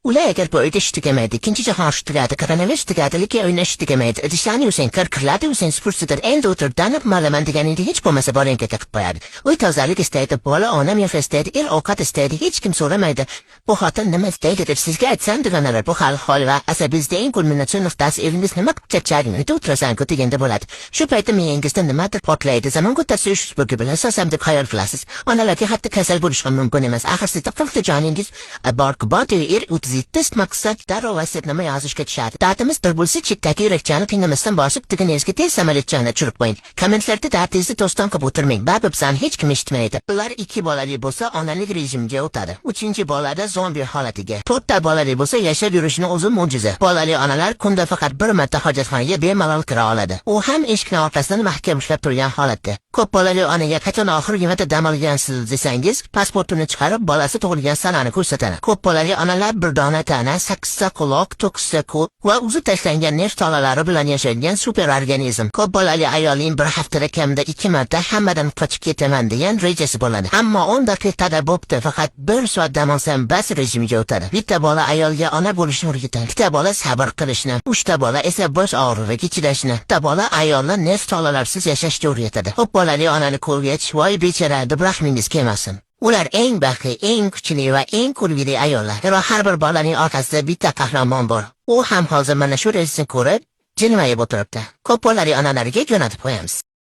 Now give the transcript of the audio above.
Ular agar bu idish tugamaydi, ikkinchi jahon urushi tugadi, koronavirus tugadi, lekin o'ynash tugamaydi. Idishlarni o'zing kirladi, o'zing supursidir. Endi o'tirdanib malaman deganingda hech bo'lmasa boringga qilib qo'yadi. Uy tozalik istaydi, bola ona mehr istaydi, er ovqat istaydi, hech kim so'ramaydi. Bu xotin nima istaydi deb sizga aytsam deganlar bu hol va asabizda eng kulminatsion nuqtasi eringiz nima qilib charcharing, uyda o'tirasan-ku deganda bo'ladi. Shu paytda miyangizda nimadir portlaydi. Zamon o'tasi ushbu bilan asosam deb xayol qilasiz. Onalarga hatto kasal bo'lish ham mumkin emas. Axir sizda qildi joningiz bor-ku-bor er test maqsad darrov vaziyatnoma yozishga tushadi. Datimiz bir bo'lsa chetdagi yurakchani qiynamasdan bosib tiginingizga tez samolyotchani tushirib qo'ying. Kommentlarda datingizni to'ston qilib o'tirmang. Babibsan hech kim eshitmaydi. Ular 2 bolali bo'lsa onalik rejimiga o'tadi. 3-bolada zombi holatiga. 4ta bolali bo'lsa yashab yurishni o'zi mo'jiza. Bolali onalar kunda faqat bir marta hojatxonaga bemalol kira oladi. U ham eshikni orqasidan mahkam ushlab turgan holatda. Ko'p bolali onaga qachon oxirgi marta dam olgansiz desangiz, pasportini chiqarib bolasi tug'ilgan sanani ko'rsatadi. Ko'p bolali onalar bir dona tana, 8ta quloq, 9ta qo'l va uzib tashlangan nerv tolalari bilan yashaydigan super organizm. Ko'p bolali ayolning bir haftada kamida 2 marta hammadan qochib ketaman degan rejasi bo'ladi. Ammo 10 daqiqada bo'pti, faqat 1 soat dam olsam bas rejimiga o'tadi. Bitta bola ayolga ona bo'lishni o'rgatadi. Bitta bola sabr qilishni, 3ta bola esa bosh og'rig'iga chidashni, bitta bola ayolni nerv tolalarsiz yashashga o'rgatadi. Ko'p bolali onani ko'rgach, voy bechara deb rahmingiz kelmasin. Ular eng baxtli, eng kuchli va eng kulgili ayollar. Har bir bolaning orqasida bitta qahramon bor. U ham hozir mana shu reysni ko'rib, jilmayib o'tiribdi. Ko'p bolali onalarga jo'natib qo'yamiz.